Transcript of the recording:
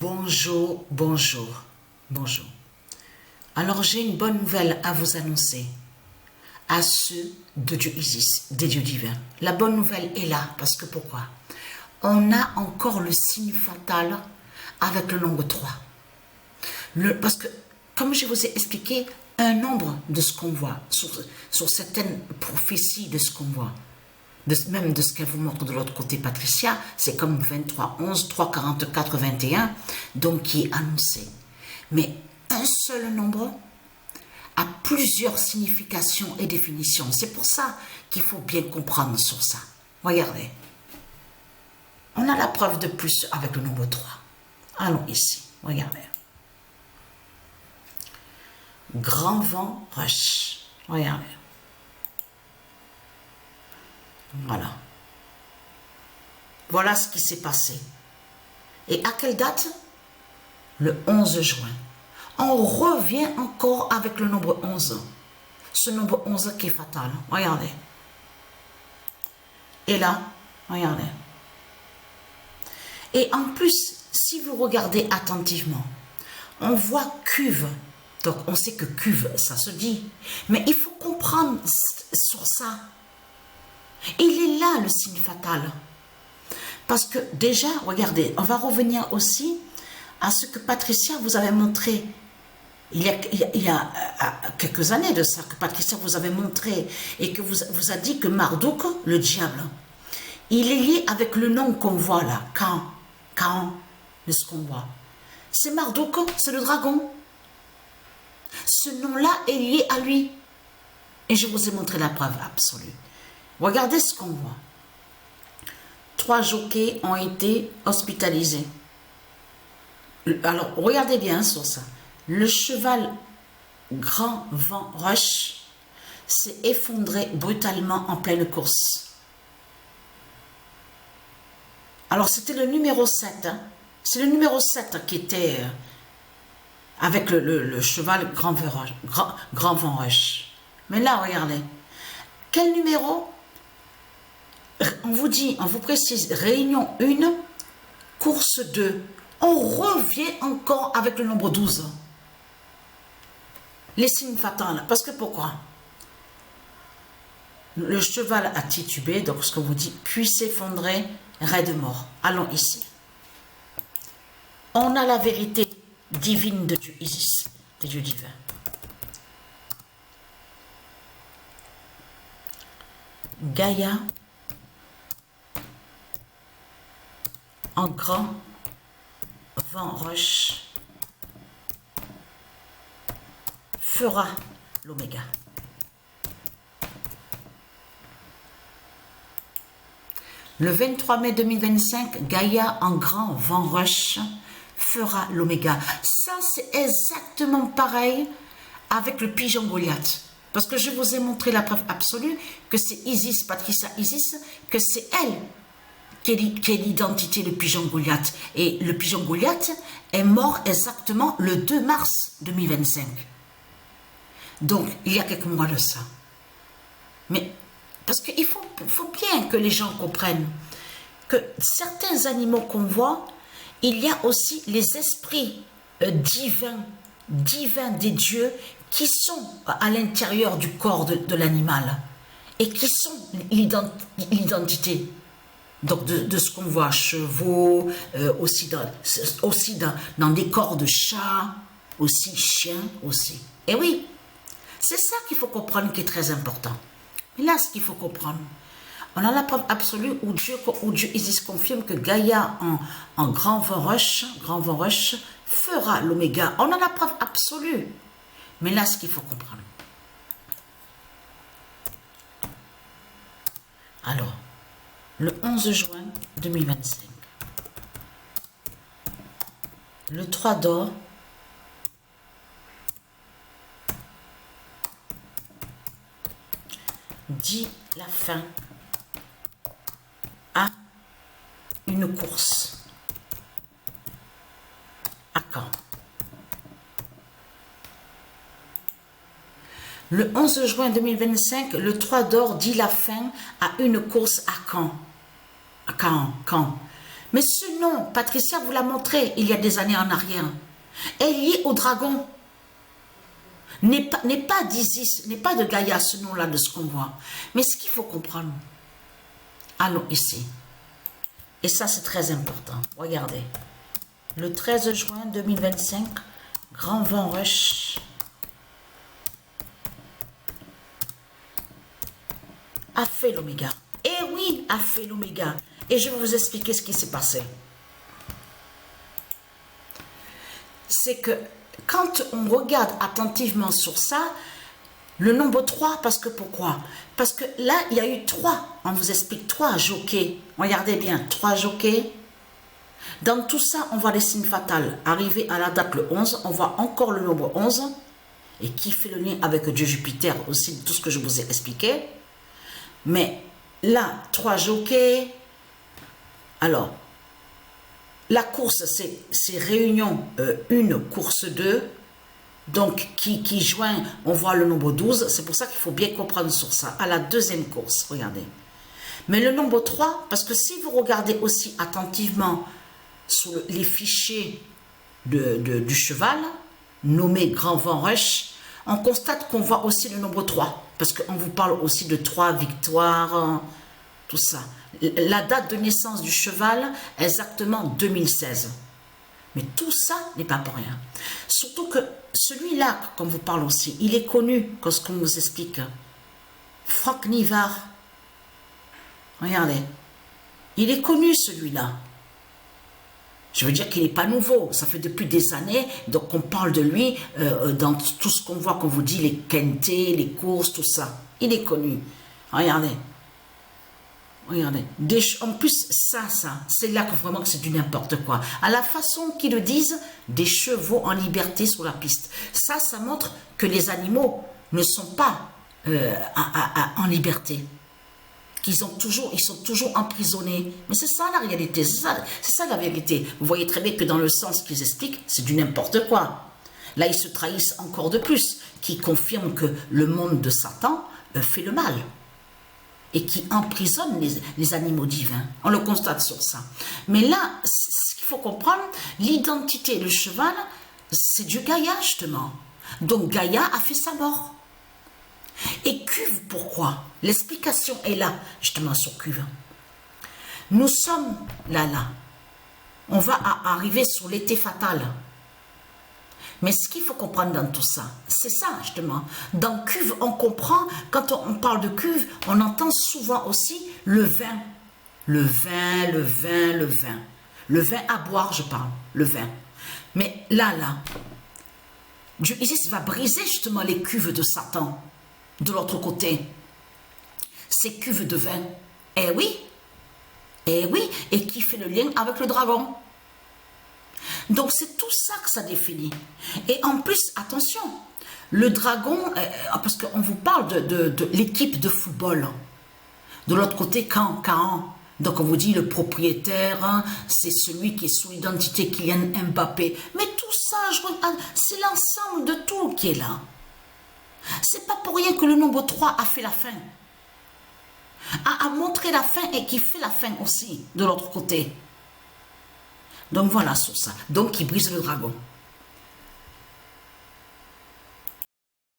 Bonjour, bonjour, bonjour. Alors j'ai une bonne nouvelle à vous annoncer à ceux de Dieu Isis, des dieux divins. La bonne nouvelle est là, parce que pourquoi? On a encore le signe fatal avec le nombre 3. Parce que, comme je vous ai expliqué, un nombre de ce qu'on voit, sur certaines prophéties de ce qu'on voit, même de ce qu'elle vous montre de l'autre côté, Patricia, c'est comme 23, 11, 3, 44, 21, donc qui est annoncé. Mais un seul nombre a plusieurs significations et définitions. C'est pour ça qu'il faut bien comprendre sur ça. Regardez. On a la preuve de plus avec le nombre 3. Allons ici. Regardez. Grand vent rush. Regardez. Voilà. Voilà ce qui s'est passé. Et à quelle date? Le 11 juin. On revient encore avec le nombre 11. Ce nombre 11 qui est fatal. Regardez. Et là, regardez. Et en plus, si vous regardez attentivement, on voit cuve. Donc, on sait que cuve, ça se dit. Mais il faut comprendre sur ça. Il est là le signe fatal. Parce que déjà, regardez, on va revenir aussi à ce que Patricia vous avait montré. Il y a quelques années de ça, que Patricia vous avait montré et que vous a dit que Marduk, le diable, il est lié avec le nom qu'on voit là, Caen, de ce qu'on voit. C'est Marduk, c'est le dragon. Ce nom-là est lié à lui. Et je vous ai montré la preuve absolue. Regardez ce qu'on voit. 3 jockeys ont été hospitalisés. Alors, regardez bien sur ça. Le cheval Grand Vent Rush s'est effondré brutalement en pleine course. Alors, c'était le numéro 7. Hein. C'est le numéro 7 qui était avec le cheval Grand Vent Rush. Mais là, regardez. Quel numéro? On vous dit, on vous précise, réunion 1, course 2. On revient encore avec le nombre 12. Les signes fatals. Parce que pourquoi? Le cheval a titubé, donc ce qu'on vous dit, puis s'effondrer, raide mort. Allons ici. On a la vérité divine de Dieu Isis, des dieux divins. Gaïa, en grand vent rush, fera l'oméga. Le 23 mai 2025, Gaïa en grand vent rush fera l'oméga. Ça, c'est exactement pareil avec le pigeon Goliath. Parce que je vous ai montré la preuve absolue que c'est Isis, Patricia Isis, que c'est elle qui est l'identité du pigeon Goliath. Et le pigeon Goliath est mort exactement le 2 mars 2025. Donc, il y a quelques mois de ça. Mais, parce qu'il faut bien que les gens comprennent que certains animaux qu'on voit, il y a aussi les esprits divins des dieux qui sont à l'intérieur du corps de l'animal et qui sont l'identité. Donc de ce qu'on voit, chevaux, aussi dans des corps de chats, aussi chiens aussi. Et oui, c'est ça qu'il faut comprendre qui est très important. Mais là, ce qu'il faut comprendre, on a la preuve absolue où Dieu Isis confirme que Gaïa en grand vent rush fera l'oméga. On a la preuve absolue. Mais là, ce qu'il faut comprendre. Alors, le 11 juin 2025, le 3 d'or dit la fin à une course. À quand? Le 11 juin 2025, le 3 d'or dit la fin à une course à Caen. À Caen. Mais ce nom, Patricia vous l'a montré il y a des années en arrière, est lié au dragon. N'est pas d'Isis, n'est pas de Gaïa, ce nom-là de ce qu'on voit. Mais ce qu'il faut comprendre, allons ici. Et ça, c'est très important. Regardez. Le 13 juin 2025, grand vent rush a fait l'oméga. Et oui, a fait l'oméga. Et je vais vous expliquer ce qui s'est passé. C'est que quand on regarde attentivement sur ça, le nombre 3, parce que pourquoi? Parce que là, il y a eu 3, on vous explique 3 jockeys. Regardez bien, 3 jockeys. Dans tout ça, on voit les signes fatals. Arrivé à la date le 11, on voit encore le nombre 11, et qui fait le lien avec Dieu Jupiter aussi, tout ce que je vous ai expliqué. Mais là, 3 jockeys. Alors, la course, c'est réunion 1, course 2. Donc, qui joint, on voit le nombre 12. C'est pour ça qu'il faut bien comprendre sur ça. À la deuxième course, regardez. Mais le nombre 3, parce que si vous regardez aussi attentivement sur les fichiers du cheval, nommé Grand Vent Rush, on constate qu'on voit aussi le nombre 3. Parce qu'on vous parle aussi de 3 victoires, tout ça. La date de naissance du cheval, exactement 2016. Mais tout ça n'est pas pour rien. Surtout que celui-là, qu'on vous parle aussi, il est connu, comme ce qu'on nous explique. Franck Nivard. Regardez. Il est connu, celui-là. Je veux dire qu'il n'est pas nouveau. Ça fait depuis des années. Donc, on parle de lui dans tout ce qu'on voit, qu'on vous dit, les quintés, les courses, tout ça. Il est connu. Regardez. Regardez, en plus, ça, c'est là que vraiment c'est du n'importe quoi. À la façon qu'ils le disent, des chevaux en liberté sur la piste. Ça montre que les animaux ne sont pas en liberté. Ils sont toujours emprisonnés. Mais c'est ça la réalité, c'est ça la vérité. Vous voyez très bien que dans le sens qu'ils expliquent, c'est du n'importe quoi. Là, ils se trahissent encore de plus, qui confirme que le monde de Satan fait le mal. Et qui emprisonne les animaux divins. On le constate sur ça. Mais là, ce qu'il faut comprendre, l'identité, le cheval, c'est du Gaïa, justement. Donc Gaïa a fait sa mort. Et Cuve, pourquoi? L'explication est là, justement, sur Cuve. Nous sommes là. On va arriver sur l'été fatal. Mais ce qu'il faut comprendre dans tout ça, c'est ça justement. Dans cuve, on comprend, quand on parle de cuve, on entend souvent aussi le vin. Le vin. Le vin à boire, je parle, le vin. Mais là, Dieu Isis va briser justement les cuves de Satan, de l'autre côté. Ces cuves de vin, eh oui, et qui fait le lien avec le dragon. Donc, c'est tout ça que ça définit. Et en plus, attention, le dragon, parce qu'on vous parle de l'équipe de football. De l'autre côté, Caen. Donc, on vous dit le propriétaire, hein, c'est celui qui est sous l'identité Kylian Mbappé. Mais tout ça, c'est l'ensemble de tout qui est là. C'est pas pour rien que le nombre 3 a fait la fin. A montré la fin et qui fait la fin aussi, de l'autre côté. Donc voilà sur ça. Donc il brise le dragon.